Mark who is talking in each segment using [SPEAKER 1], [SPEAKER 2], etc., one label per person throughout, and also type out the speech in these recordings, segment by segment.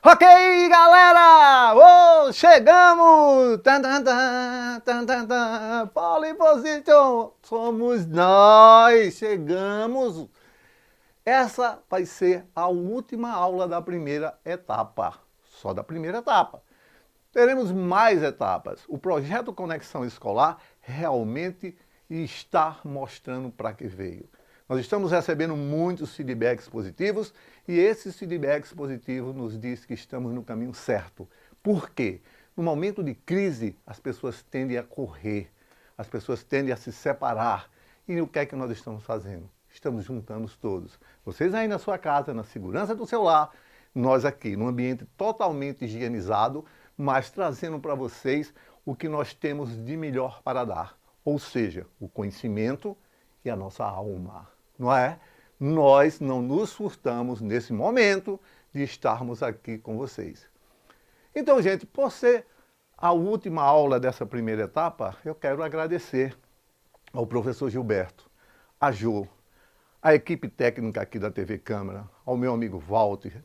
[SPEAKER 1] Ok, galera! Oh, chegamos! Tan, tan, tan, tan, tan, tan. Pole position! Somos nós! Chegamos! Essa vai ser a última aula da primeira etapa. Só da primeira etapa. Teremos mais etapas. O projeto Conexão Escolar realmente está mostrando para que veio. Nós estamos recebendo muitos feedbacks positivos e esses feedbacks positivos nos diz que estamos no caminho certo. Por quê? No momento de crise, as pessoas tendem a correr, as pessoas tendem a se separar. E o que é que nós estamos fazendo? Estamos juntando todos. Vocês aí na sua casa, na segurança do seu lar, nós aqui, num ambiente totalmente higienizado, mas trazendo para vocês o que nós temos de melhor para dar. Ou seja, o conhecimento e a nossa alma. Não é? Nós não nos furtamos nesse momento de estarmos aqui com vocês. Então, gente, por ser a última aula dessa primeira etapa, eu quero agradecer ao professor Gilberto, a Jo, a equipe técnica aqui da TV Câmara, ao meu amigo Walter,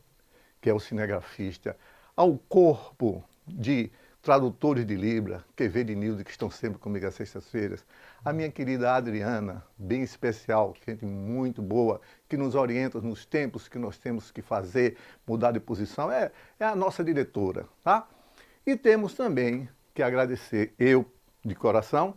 [SPEAKER 1] que é o cinegrafista, ao corpo de tradutores de Libra, QV de Nilde, que estão sempre comigo às sextas-feiras, a minha querida Adriana, bem especial, gente muito boa, que nos orienta nos tempos que nós temos que fazer, mudar de posição, é a nossa diretora, tá? E temos também que agradecer, eu de coração,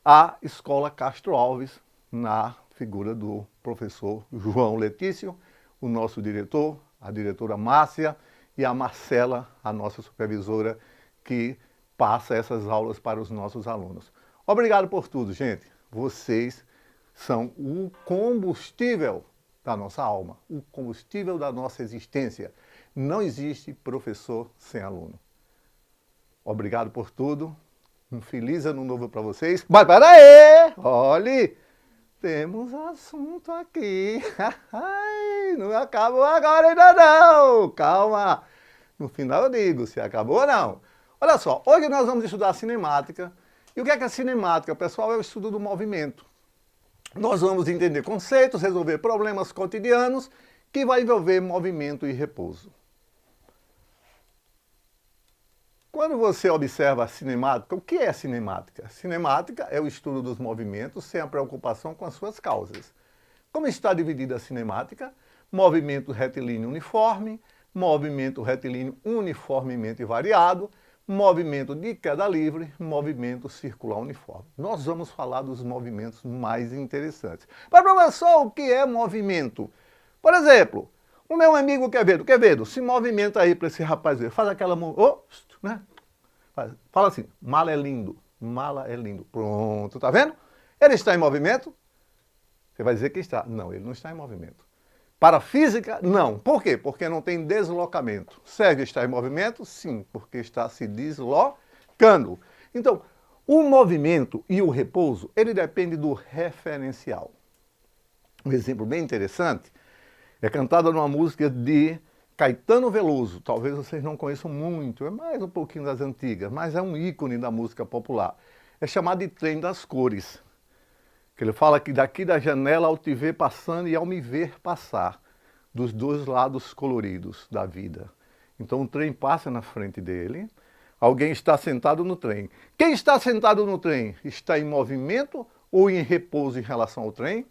[SPEAKER 1] à Escola Castro Alves, na figura do professor João Letício, o nosso diretor, a diretora Márcia e a Marcela, a nossa supervisora, que passa essas aulas para os nossos alunos. Obrigado por tudo, gente. Vocês são o combustível da nossa alma, o combustível da nossa existência. Não existe professor sem aluno. Obrigado por tudo. Um feliz ano novo para vocês. Mas peraí! Olhe! Temos assunto aqui. Não acabou agora ainda não. Calma. No final eu digo se acabou ou não. Olha só, hoje nós vamos estudar cinemática. E o que é cinemática, pessoal? É o estudo do movimento. Nós vamos entender conceitos, resolver problemas cotidianos que vai envolver movimento e repouso. Quando você observa a cinemática, o que é cinemática? Cinemática é o estudo dos movimentos sem a preocupação com as suas causas. Como está dividida a cinemática? Movimento retilíneo uniforme, movimento retilíneo uniformemente variado, movimento de queda livre, movimento circular uniforme. Nós vamos falar dos movimentos mais interessantes. Mas, professor, o que é movimento? Por exemplo, o meu amigo Quevedo, se movimenta aí para esse rapaz ver. Faz aquela mão, né? Fala assim, mala é lindo, mala é lindo. Pronto, tá vendo? Ele está em movimento? Você vai dizer que está. Não, ele não está em movimento. Para a física, não. Por quê? Porque não tem deslocamento. Serve estar em movimento? Sim, porque está se deslocando. Então, o movimento e o repouso, ele depende do referencial. Um exemplo bem interessante é cantada numa música de Caetano Veloso. Talvez vocês não conheçam muito, é mais um pouquinho das antigas, mas é um ícone da música popular. É chamado de Trem das Cores. Que ele fala que daqui da janela ao te ver passando e ao me ver passar, dos dois lados coloridos da vida. Então o trem passa na frente dele, alguém está sentado no trem. Quem está sentado no trem está em movimento ou em repouso em relação ao trem?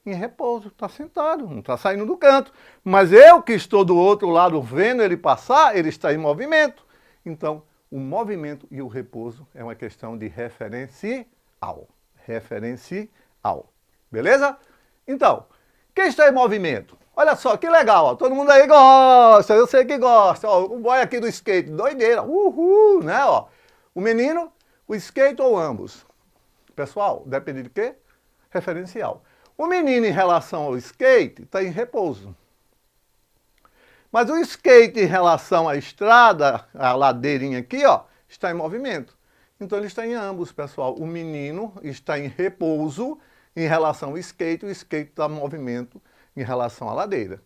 [SPEAKER 1] Em repouso, está sentado, não está saindo do canto. Mas eu que estou do outro lado vendo ele passar, ele está em movimento. Então, o movimento e o repouso é uma questão de referencial. Referencial. Beleza? Então, quem está em movimento? Olha só, que legal, ó. Todo mundo aí gosta, eu sei que gosta. Ó, o boy aqui do skate, doideira, uhul, né? Ó. O menino, o skate ou ambos? Pessoal, depende de quê? Referencial. O menino, em relação ao skate, está em repouso. Mas o skate, em relação à estrada, a ladeirinha aqui, ó, está em movimento. Então, ele está em ambos, pessoal. O menino está em repouso em relação ao skate, o skate está em movimento em relação à ladeira.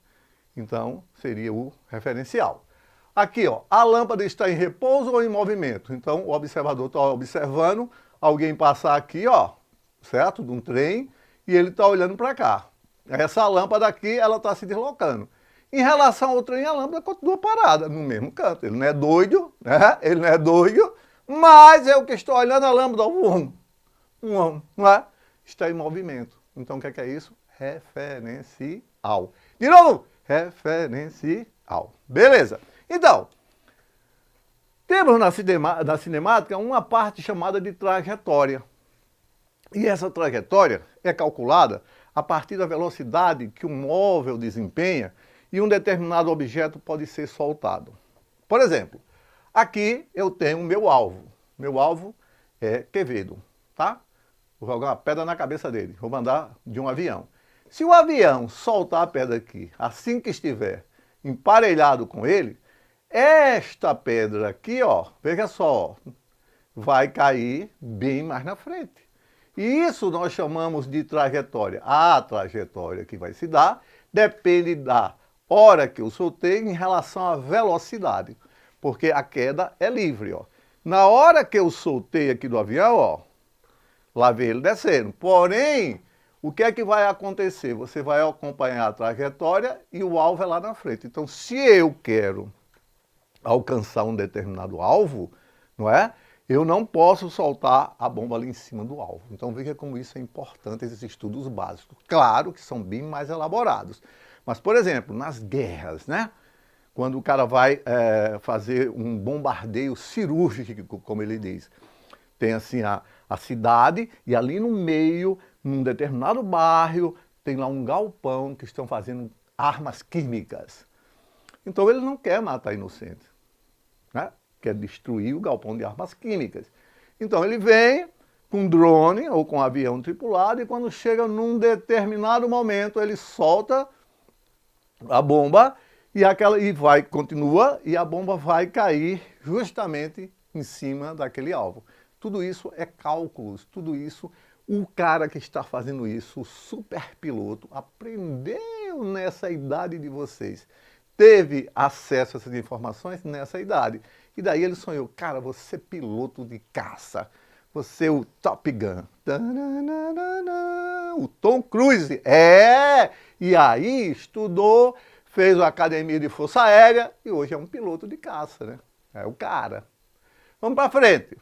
[SPEAKER 1] Então, seria o referencial. Aqui, ó, a lâmpada está em repouso ou em movimento? Então, o observador está observando alguém passar aqui, ó, certo? De um trem, e ele está olhando para cá. Essa lâmpada aqui, ela está se deslocando. Em relação ao trem, a lâmpada continua parada no mesmo canto. Ele não é doido, né? Ele não é doido, mas eu que estou olhando a lâmpada, não é? Está em movimento. Então o que é isso? Referencial. De novo, referencial. Beleza. Então, temos na cinemática uma parte chamada de trajetória. E essa trajetória é calculada a partir da velocidade que um móvel desempenha e um determinado objeto pode ser soltado. Por exemplo, aqui eu tenho o meu alvo. Meu alvo é Quevedo, tá? Vou jogar uma pedra na cabeça dele, vou mandar de um avião. Se o avião soltar a pedra aqui, assim que estiver emparelhado com ele, esta pedra aqui, ó, veja só, vai cair bem mais na frente. E isso nós chamamos de trajetória. A trajetória que vai se dar depende da hora que eu soltei em relação à velocidade, porque a queda é livre, ó. Na hora que eu soltei aqui do avião, ó, lá vem ele descendo. Porém, o que é que vai acontecer? Você vai acompanhar a trajetória e o alvo é lá na frente. Então, se eu quero alcançar um determinado alvo, não é? Eu não posso soltar a bomba ali em cima do alvo. Então veja como isso é importante, esses estudos básicos. Claro que são bem mais elaborados. Mas, por exemplo, nas guerras, né? Quando o cara vai fazer um bombardeio cirúrgico, como ele diz. Tem assim a cidade e ali no meio, num determinado bairro, tem lá um galpão que estão fazendo armas químicas. Então ele não quer matar inocentes, né? Quer destruir o galpão de armas químicas. Então ele vem com drone ou com avião tripulado e quando chega num determinado momento ele solta a bomba continua e a bomba vai cair justamente em cima daquele alvo. Tudo isso é cálculos, tudo isso o cara que está fazendo isso, o superpiloto, aprendeu nessa idade de vocês. Teve acesso a essas informações nessa idade. E daí ele sonhou, cara, você é piloto de caça, você é o Top Gun. O Tom Cruise, E aí estudou, fez a academia de força aérea e hoje é um piloto de caça, né? É o cara. Vamos para frente.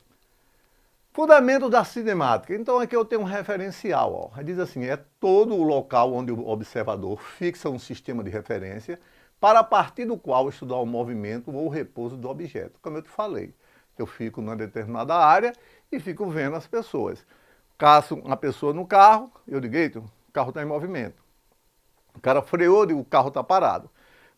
[SPEAKER 1] Fundamento da cinemática. Então aqui eu tenho um referencial. Ó. Diz assim, é todo o local onde o observador fixa um sistema de referência para a partir do qual estudar o movimento ou o repouso do objeto. Como eu te falei, eu fico numa determinada área e fico vendo as pessoas. Caço uma pessoa no carro, eu digo, eita, o carro está em movimento. O cara freou, o carro está parado.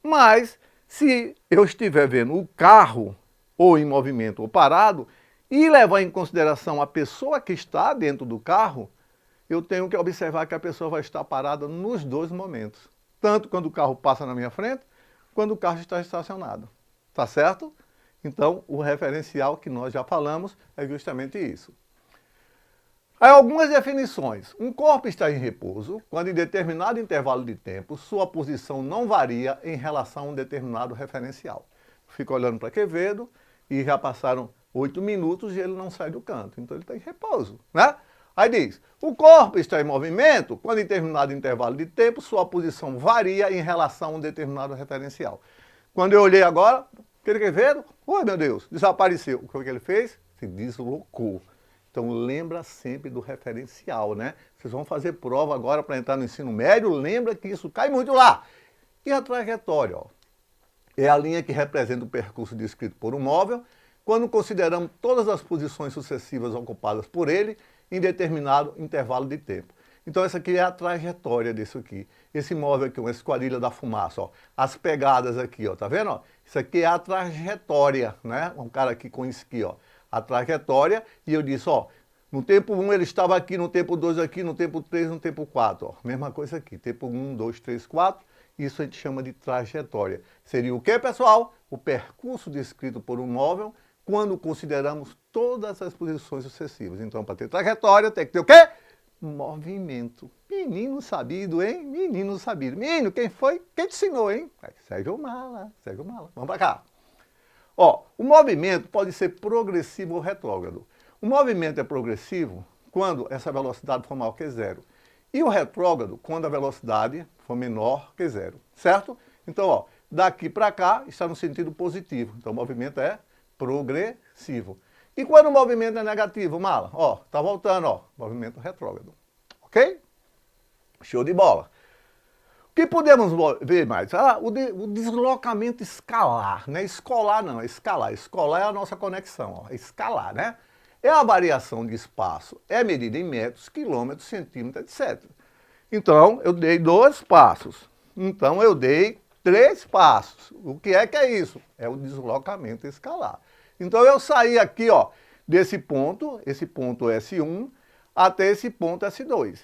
[SPEAKER 1] Mas, se eu estiver vendo o carro ou em movimento ou parado, e levar em consideração a pessoa que está dentro do carro, eu tenho que observar que a pessoa vai estar parada nos dois momentos. Tanto quando o carro passa na minha frente, quando o carro está estacionado. Tá certo? Então, o referencial que nós já falamos é justamente isso. Há algumas definições. Um corpo está em repouso quando em determinado intervalo de tempo sua posição não varia em relação a um determinado referencial. Fico olhando para Quevedo e já passaram 8 minutos e ele não sai do canto. Então ele está em repouso, né? Aí diz, o corpo está em movimento quando em determinado intervalo de tempo sua posição varia em relação a um determinado referencial. Quando eu olhei agora, aquele Quevedo, oi meu Deus, desapareceu. O que foi que ele fez? Se deslocou. Então lembra sempre do referencial, né? Vocês vão fazer prova agora para entrar no ensino médio, lembra que isso cai muito lá. E a trajetória, ó, é a linha que representa o percurso descrito por um móvel, quando consideramos todas as posições sucessivas ocupadas por ele em determinado intervalo de tempo. Então essa aqui é a trajetória disso aqui. Esse móvel aqui, uma esquadrilha da fumaça, ó. As pegadas aqui, ó, tá vendo? Ó? Isso aqui é a trajetória, né? Um cara aqui com isso aqui, ó. A trajetória, e eu disse, ó, no tempo 1 ele estava aqui, no tempo 2 aqui, no tempo 3, no tempo 4, ó. Mesma coisa aqui, tempo 1, 2, 3, 4, isso a gente chama de trajetória. Seria o que, pessoal? O percurso descrito por um móvel quando consideramos todas as posições sucessivas. Então, para ter trajetória, tem que ter o quê? Movimento. Menino sabido, hein? Menino sabido. Menino, quem foi? Quem te ensinou, hein? Sérgio Mala, Sérgio Mala. Vamos para cá. Ó, o movimento pode ser progressivo ou retrógrado. O movimento é progressivo quando essa velocidade for maior que zero. E o retrógrado quando a velocidade for menor que zero, certo? Então, ó, daqui para cá está no sentido positivo. Então, o movimento é progressivo. E quando o movimento é negativo, mala? Ó, tá voltando, ó, movimento retrógrado. Ok? Show de bola. O que podemos ver mais? O deslocamento escalar, não é escolar não, é escalar. Escolar é a nossa conexão, ó, escalar, né? É a variação de espaço, é medida em metros, quilômetros, centímetros, etc. Então, eu dei 2 passos. Então, eu dei 3 passos. O que é isso? É o deslocamento escalar. Então, eu saí aqui, ó, desse ponto, esse ponto S1, até esse ponto S2.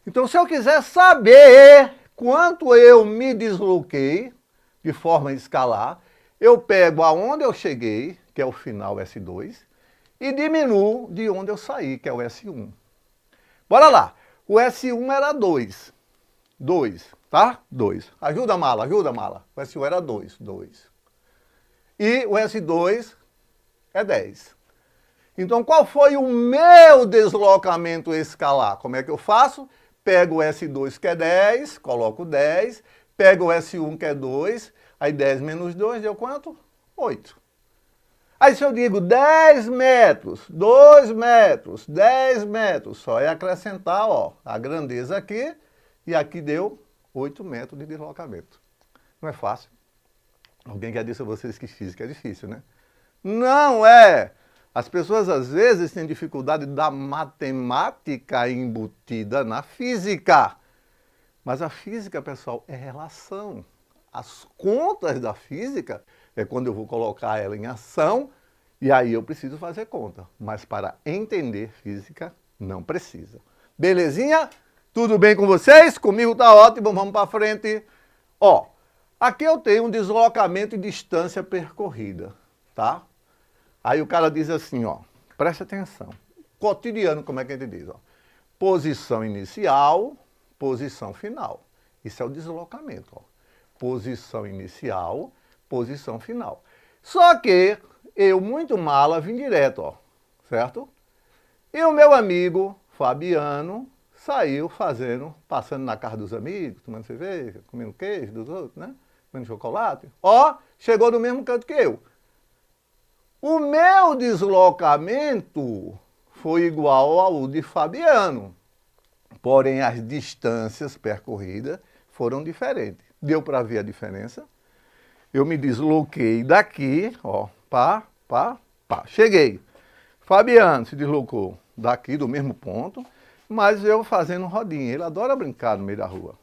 [SPEAKER 1] Então, se eu quiser saber quanto eu me desloquei de forma escalar, eu pego aonde eu cheguei, que é o final S2, e diminuo de onde eu saí, que é o S1. Bora lá. O S1 era 2. 2, tá? 2. Ajuda, mala, ajuda, mala. O S1 era 2. 2. E o S2 é 10. Então, qual foi o meu deslocamento escalar? Como é que eu faço? Pego o S2, que é 10, coloco 10. Pego o S1, que é 2. Aí 10 menos 2 deu quanto? 8. Aí se eu digo 10 metros, 2 metros, 10 metros, só é acrescentar, ó, a grandeza aqui, e aqui deu 8 metros de deslocamento. Não é fácil. Alguém já disse a vocês que física é difícil, né? Não é! As pessoas às vezes têm dificuldade da matemática embutida na física. Mas a física, pessoal, é relação. As contas da física é quando eu vou colocar ela em ação e aí eu preciso fazer conta. Mas para entender física, não precisa. Belezinha? Tudo bem com vocês? Comigo tá ótimo, vamos para frente. Ó, aqui eu tenho um deslocamento e distância percorrida, tá? Aí o cara diz assim, ó, presta atenção. Cotidiano, como é que a gente diz? Ó? Posição inicial, posição final. Isso é o deslocamento, ó. Posição inicial, posição final. Só que eu, muito mala, vim direto, ó, certo? E o meu amigo Fabiano saiu passando na casa dos amigos, tomando cerveja, comendo queijo dos outros, né? Comendo chocolate. Ó, chegou no mesmo canto que eu. O meu deslocamento foi igual ao de Fabiano, porém as distâncias percorridas foram diferentes. Deu para ver a diferença? Eu me desloquei daqui, ó, pá. Cheguei. Fabiano se deslocou daqui, do mesmo ponto, mas eu fazendo rodinha. Ele adora brincar no meio da rua.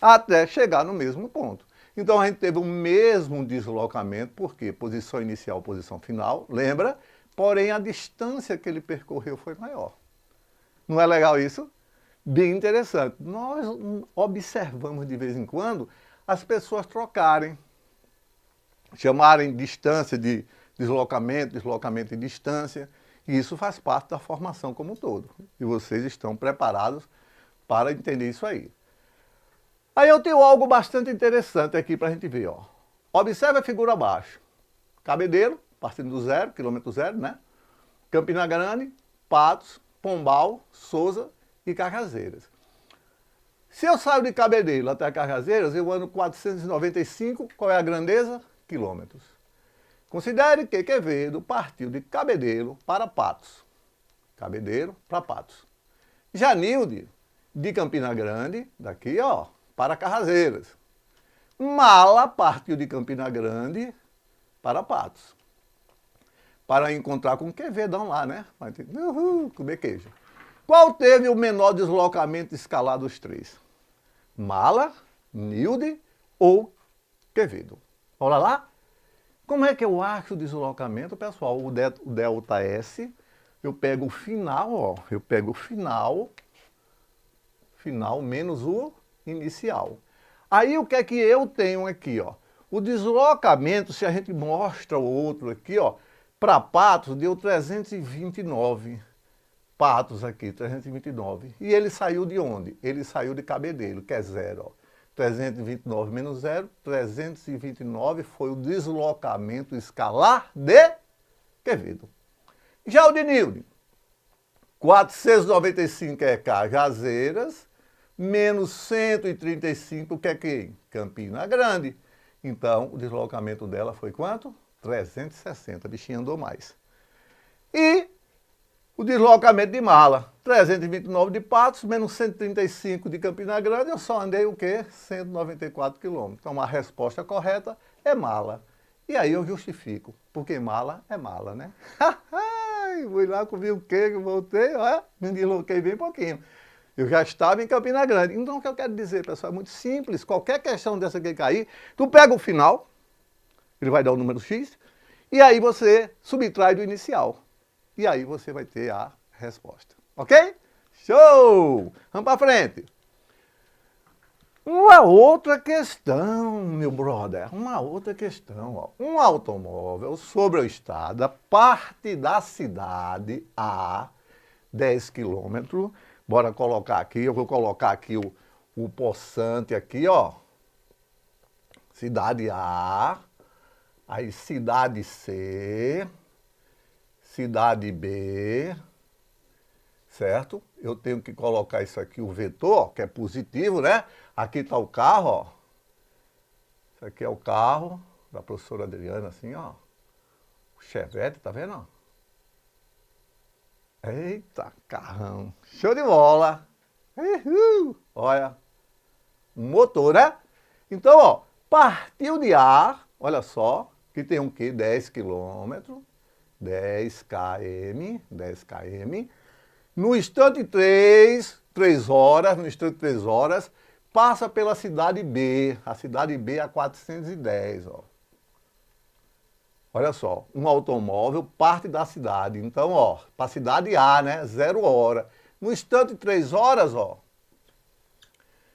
[SPEAKER 1] Até chegar no mesmo ponto. Então a gente teve o mesmo deslocamento, porque posição inicial, posição final, lembra? Porém a distância que ele percorreu foi maior. Não é legal isso? Bem interessante. Nós observamos de vez em quando as pessoas trocarem, chamarem distância de deslocamento, deslocamento e distância, e isso faz parte da formação como um todo. E vocês estão preparados para entender isso aí. Aí eu tenho algo bastante interessante aqui para a gente ver, ó. Observe a figura abaixo. Cabedelo, partindo do zero, quilômetro zero, né? Campina Grande, Patos, Pombal, Souza e Cajazeiras. Se eu saio de Cabedelo até Cajazeiras, eu ando 495, qual é a grandeza? Quilômetros. Considere que Quevedo partiu de Cabedelo para Patos. Cabedelo para Patos. Janilde, de Campina Grande, daqui, ó, para Cajazeiras. Mala partiu de Campina Grande para Patos. Para encontrar com Quevedão lá, né? Vai ter que comer queijo. Qual teve o menor deslocamento escalar dos três? Mala, Nilde ou Quevedo? Olha lá. Como é que eu acho o deslocamento, pessoal? O delta S, eu pego o final, ó. Eu pego o final menos o inicial. Aí o que é que eu tenho aqui, ó? O deslocamento, se a gente mostra o outro aqui, ó, para Patos deu 329. Patos aqui, 329. E ele saiu de onde? Ele saiu de Cabedelo, que é zero, ó. 329 menos 0, 329 foi o deslocamento escalar de Quevedo. Já o de Nilde, 495 é Cajazeiras, menos 135 que é quem? Campina Grande. Então, o deslocamento dela foi quanto? 360, a bichinha andou mais. E o deslocamento de mala, 329 de Patos, menos 135 de Campina Grande, eu só andei o quê? 194 quilômetros. Então, a resposta correta é mala. E aí eu justifico, porque mala é mala, né? Fui lá, comi o queijo, voltei, olha, me desloquei bem pouquinho. Eu já estava em Campina Grande. Então, o que eu quero dizer, pessoal, é muito simples. Qualquer questão dessa que cair, tu pega o final, ele vai dar o número X, e aí você subtrai do inicial. E aí você vai ter a resposta. Ok? Show! Vamos para frente. Uma outra questão, meu brother. Uma outra questão. Ó. Um automóvel sobre a estrada parte da cidade a 10 quilômetros. Bora colocar aqui, eu vou colocar aqui o poçante aqui, ó. Cidade A, aí cidade C, cidade B, certo? Eu tenho que colocar isso aqui, o vetor, que é positivo, né? Aqui está o carro, ó. Isso aqui é o carro da professora Adriana, assim, ó. O Chevette, tá vendo? Eita, carrão. Show de bola. Uhul. Olha, motor, né? Então, ó, partiu de A, olha só, que tem um quê? 10 quilômetros, 10 km, 10 km. No instante 3 horas, no instante 3 horas, passa pela cidade B, a cidade B a 410, ó. Olha só, um automóvel parte da cidade, então, ó, para a cidade A, né, 0 hora. No instante 3 horas, ó,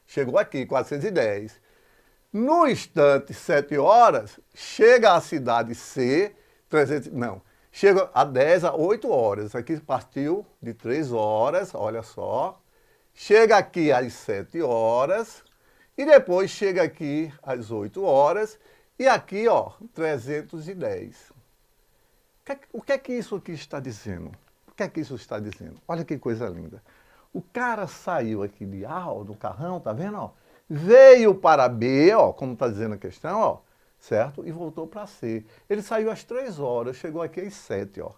[SPEAKER 1] chegou aqui, 410. No instante 7 horas, chega à cidade C, 300, não, chega a 10 a 8 horas. Aqui partiu de 3 horas, olha só. Chega aqui às 7 horas e depois chega aqui às 8 horas e aqui, ó, 310. O que é que isso aqui está dizendo? O que é que isso está dizendo? Olha que coisa linda. O cara saiu aqui de A, ó, do carrão, tá vendo, ó? Veio para B, ó, como está dizendo a questão, ó, certo? E voltou para C. Ele saiu às 3 horas, chegou aqui às 7, ó.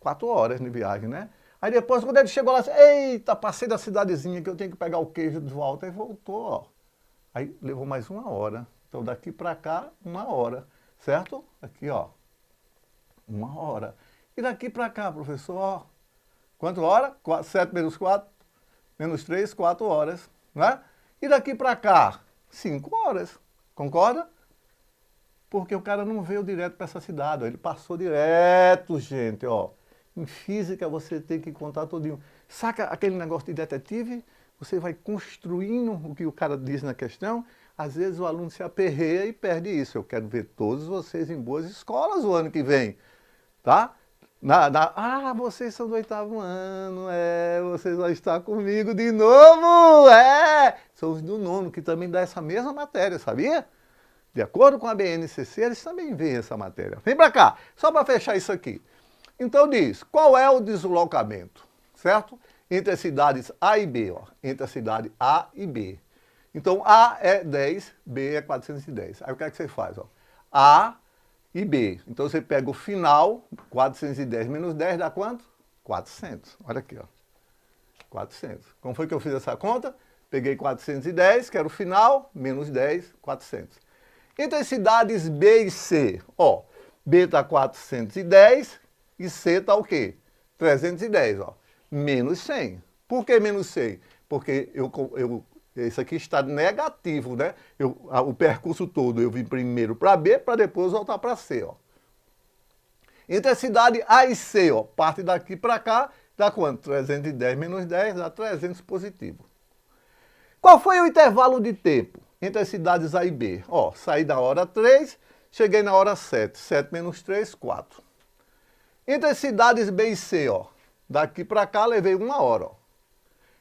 [SPEAKER 1] 4 horas de viagem, né? Aí depois, quando ele chegou lá, eita, passei da cidadezinha que eu tenho que pegar o queijo de volta, e voltou, ó. Aí levou mais 1 hora. Então daqui para cá, 1 hora, certo? Aqui, ó, 1 hora. E daqui para cá, professor, ó, quanto hora? 7 menos 4, menos 3, 4 horas, né? E daqui para cá, 5 horas, concorda? Porque o cara não veio direto para essa cidade, ó. Ele passou direto, gente, ó. Em física você tem que contar tudinho. Saca aquele negócio de detetive? Você vai construindo o que o cara diz na questão. Às vezes o aluno se aperreia e perde isso. Eu quero ver todos vocês em boas escolas o ano que vem, tá? Vocês são do 8º ano, vocês vão estar comigo de novo, são os do 9º, que também dá essa mesma matéria, sabia? De acordo com a BNCC, eles também veem essa matéria. Vem pra cá, só para fechar isso aqui. Então diz, qual é o deslocamento, certo? Entre as cidades A e B, ó, entre a cidade A e B. Então A é 10, B é 410. Aí o que é que você faz, ó? A e B. Então você pega o final, 410 menos 10 dá quanto? 400. Olha aqui, ó. 400. Como foi que eu fiz essa conta? Peguei 410, que era o final, menos 10, 400. Entre as cidades B e C, ó, B está 410 e C está o quê? 310, ó. Menos 100. Por que menos 100? Porque isso aqui está negativo, né? O percurso todo eu vim primeiro para B, para depois voltar para C, ó. Entre a cidade A e C, ó, parte daqui para cá, dá quanto? 310 menos 10 dá 300 positivo. Qual foi o intervalo de tempo entre as cidades A e B? Ó, saí da hora 3, cheguei na hora 7. 7 menos 3, 4. Entre as cidades B e C, ó, daqui para cá levei 1 hora, ó.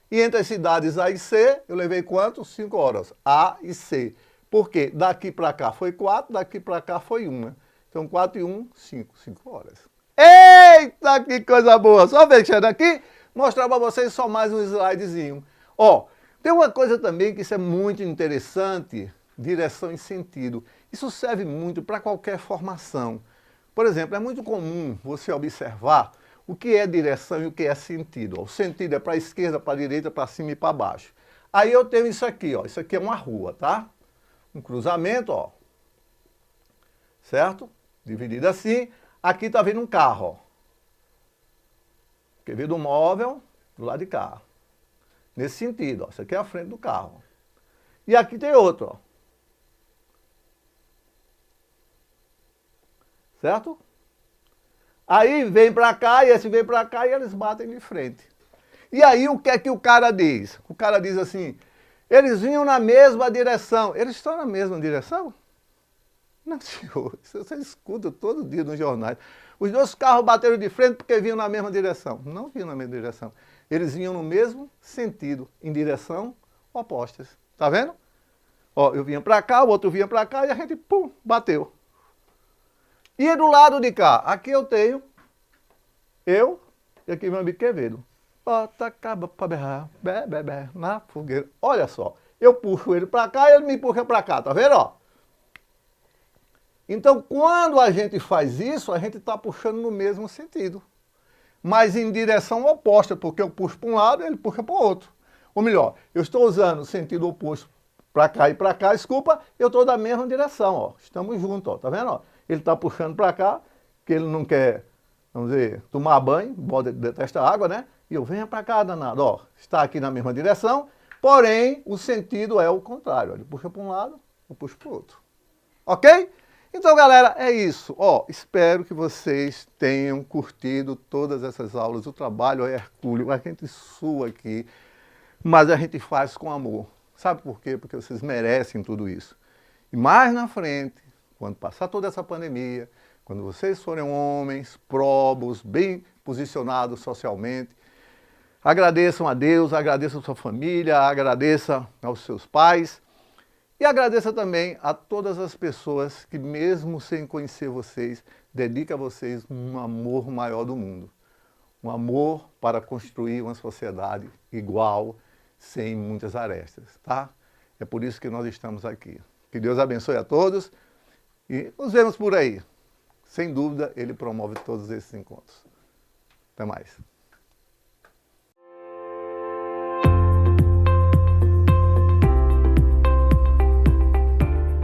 [SPEAKER 1] E entre as cidades A e C, eu levei quanto? 5 horas. A e C. Por quê? Daqui para cá foi 4, daqui para cá foi 1, né? Então 4 e 1, 5. 5 horas. Eita, que coisa boa! Só fechando aqui, mostrar para vocês só mais um slidezinho. Ó, tem uma coisa também que isso é muito interessante, direção e sentido. Isso serve muito para qualquer formação. Por exemplo, é muito comum você observar o que é direção e o que é sentido. O sentido é para a esquerda, para a direita, para cima e para baixo. Aí eu tenho isso aqui, ó. Isso aqui é uma rua, tá? Um cruzamento, ó. Certo? Dividido assim. Aqui está vindo um carro, ó. Porque veio do móvel do lado de cá. Nesse sentido, ó. Isso aqui é a frente do carro. E aqui tem outro, ó. Certo? Aí vem para cá e esse vem para cá e eles batem de frente. E aí o que é que o cara diz? O cara diz assim, eles vinham na mesma direção. Eles estão na mesma direção? Não, senhor. Isso você escuta todo dia nos jornais. Os dois carros bateram de frente porque vinham na mesma direção. Não vinham na mesma direção. Eles vinham no mesmo sentido, em direção opostas. Tá vendo? Ó, eu vinha para cá, o outro vinha para cá e a gente, pum, bateu. E do lado de cá, aqui eu tenho eu e aqui meu amigo Quevedo. Bota acaba para berrar, bé, na fogueira. Olha só, eu puxo ele para cá e ele me puxa para cá, tá vendo? Ó? Então, quando a gente faz isso, a gente está puxando no mesmo sentido. Mas em direção oposta, porque eu puxo para um lado e ele puxa para o outro. Ou melhor, eu estou usando o sentido oposto para cá e para cá, desculpa, eu estou da mesma direção, ó. Estamos juntos, ó, tá vendo? Ó? Ele está puxando para cá, que ele não quer, vamos dizer, tomar banho, detesta água, né? E eu venho para cá, danado, ó. Está aqui na mesma direção, porém, o sentido é o contrário. Ó. Ele puxa para um lado, eu puxo para o outro. Ok? Então, galera, é isso. Ó, espero que vocês tenham curtido todas essas aulas. O trabalho é hercúleo, a gente sua aqui, mas a gente faz com amor. Sabe por quê? Porque vocês merecem tudo isso. E mais na frente, quando passar toda essa pandemia, quando vocês forem homens, probos, bem posicionados socialmente, agradeçam a Deus, agradeçam a sua família, agradeça aos seus pais e agradeça também a todas as pessoas que, mesmo sem conhecer vocês, dedicam a vocês um amor maior do mundo. Um amor para construir uma sociedade igual, sem muitas arestas, tá? É por isso que nós estamos aqui. Que Deus abençoe a todos e nos vemos por aí. Sem dúvida, ele promove todos esses encontros. Até mais.